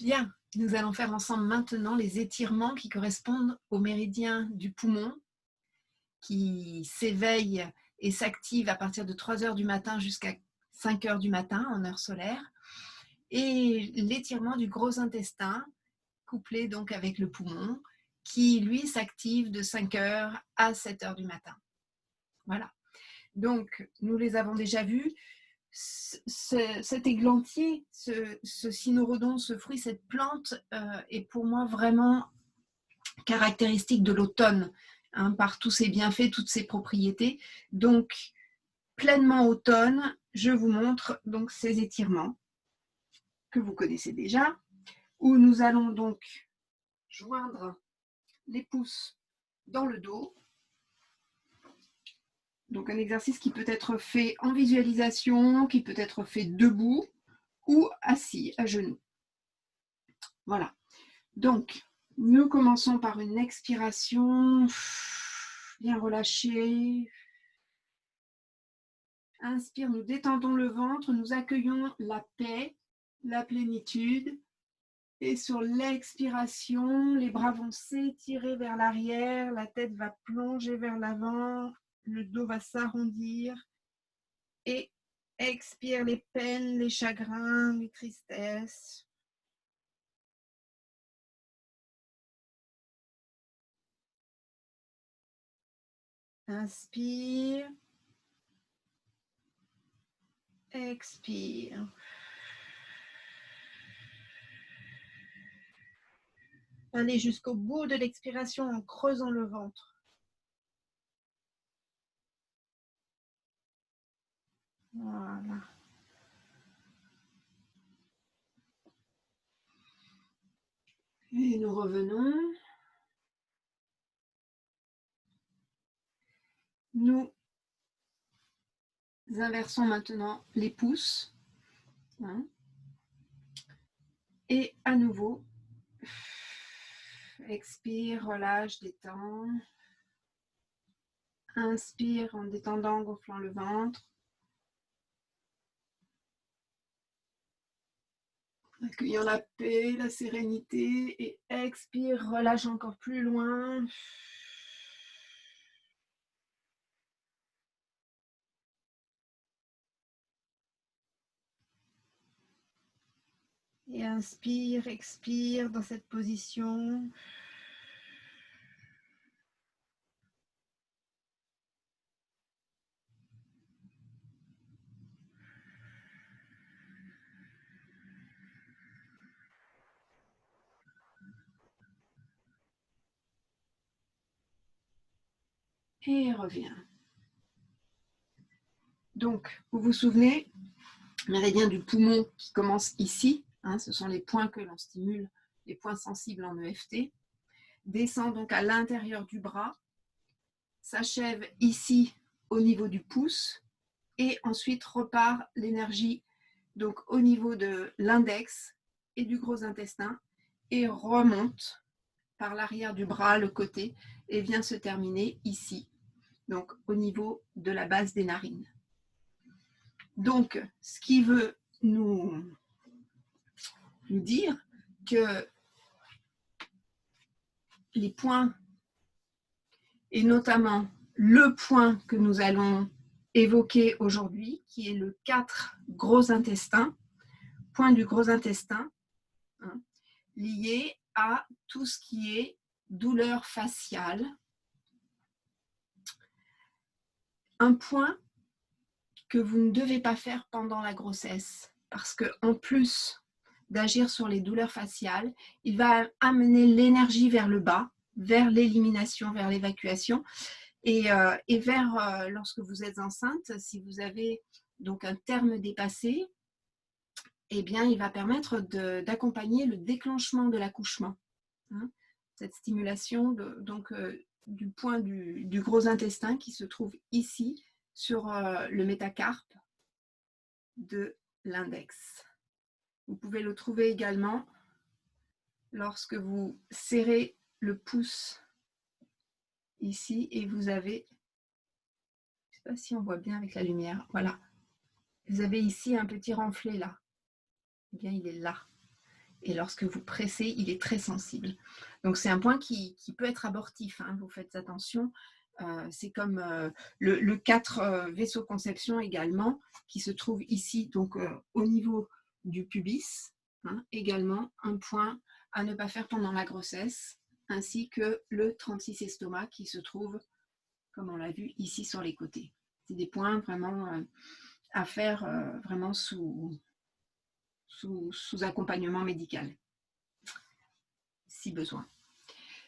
Bien, nous allons faire ensemble maintenant les étirements qui correspondent au méridien du poumon, qui s'éveille et s'active à partir de 3 heures du matin jusqu'à 5 heures du matin en heure solaire, et l'étirement du gros intestin, couplé donc avec le poumon, qui lui s'active de 5 heures à 7 heures du matin. Voilà. Donc, nous les avons déjà vus. Cet églantier, ce cynorhodon, ce fruit, cette plante est pour moi vraiment caractéristique de l'automne, hein, par tous ses bienfaits, toutes ses propriétés. Donc, pleinement automne, je vous montre donc ces étirements que vous connaissez déjà, où nous allons donc joindre les pouces dans le dos. Donc un exercice qui peut être fait en visualisation, qui peut être fait debout ou assis à genoux. Voilà. Donc, nous commençons par une expiration bien relâchée. Inspire, nous détendons le ventre, nous accueillons la paix, la plénitude. Et sur l'expiration, les bras vont s'étirer vers l'arrière, la tête va plonger vers l'avant, le dos va s'arrondir. Et expire les peines, les chagrins, les tristesses. Inspire. Expire. Allez jusqu'au bout de l'expiration en creusant le ventre. Voilà. Et nous revenons. Nous inversons maintenant les pouces. Hein. Et à nouveau, expire, relâche, détends. Inspire en détendant, gonflant le ventre. Accueillant la paix, la sérénité. Et expire, relâche encore plus loin. Et inspire, expire dans cette position. Et reviens. Donc, vous vous souvenez, méridien du poumon qui commence ici, hein, ce sont les points que l'on stimule, les points sensibles en EFT, descend donc à l'intérieur du bras, s'achève ici au niveau du pouce, et ensuite repart l'énergie donc au niveau de l'index et du gros intestin, et remonte par l'arrière du bras, le côté, et vient se terminer ici, donc au niveau de la base des narines. Donc, ce qui veut nous dire que les points, et notamment le point que nous allons évoquer aujourd'hui, qui est le 4 gros intestin, point du gros intestin, hein, lié à tout ce qui est douleur faciale. Un point que vous ne devez pas faire pendant la grossesse, parce qu'en plus d'agir sur les douleurs faciales, il va amener l'énergie vers le bas, vers l'élimination, vers l'évacuation, et vers, lorsque vous êtes enceinte, si vous avez donc un terme dépassé, eh bien, il va permettre d'accompagner le déclenchement de l'accouchement. Hein, cette stimulation du point du gros intestin qui se trouve ici sur le métacarpe de l'index. Vous pouvez le trouver également lorsque vous serrez le pouce ici et vous avez, je ne sais pas si on voit bien avec la lumière, voilà, vous avez ici un petit renflet là, eh bien il est là. Et lorsque vous pressez, il est très sensible. Donc c'est un point qui peut être abortif, hein, vous faites attention. C'est comme le 4 vaisseau conception également, qui se trouve ici, donc au niveau du pubis, hein, également un point à ne pas faire pendant la grossesse, ainsi que le 36 estomac qui se trouve, comme on l'a vu, ici sur les côtés. C'est des points vraiment à faire vraiment sous accompagnement médical, si besoin.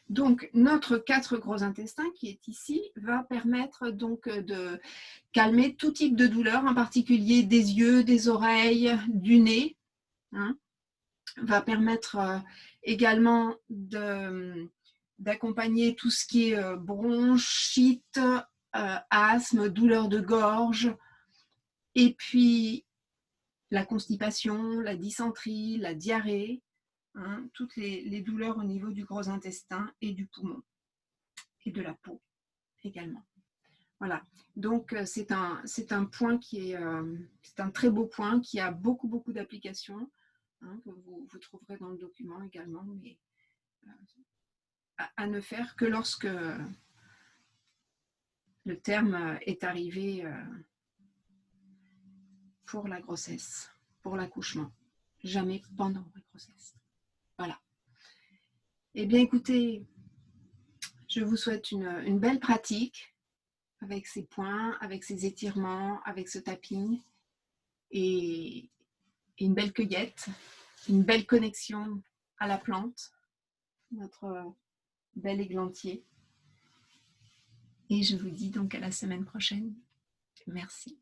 Donc, notre 4 gros intestins qui est ici va permettre donc de calmer tout type de douleur, en particulier des yeux, des oreilles, du nez. Hein. Va permettre également d'accompagner tout ce qui est bronchite, asthme, douleur de gorge, et puis la constipation, la dysenterie, la diarrhée, hein, toutes les douleurs au niveau du gros intestin et du poumon et de la peau également. Voilà, donc c'est un point qui est, c'est un très beau point qui a beaucoup d'applications, hein, que vous trouverez dans le document également, mais à ne faire que lorsque le terme est arrivé pour la grossesse, pour l'accouchement, jamais pendant la grossesse. Voilà. Eh bien, écoutez, je vous souhaite une belle pratique avec ces points, avec ces étirements, avec ce tapping et une belle cueillette, une belle connexion à la plante, notre bel églantier. Et je vous dis donc à la semaine prochaine. Merci.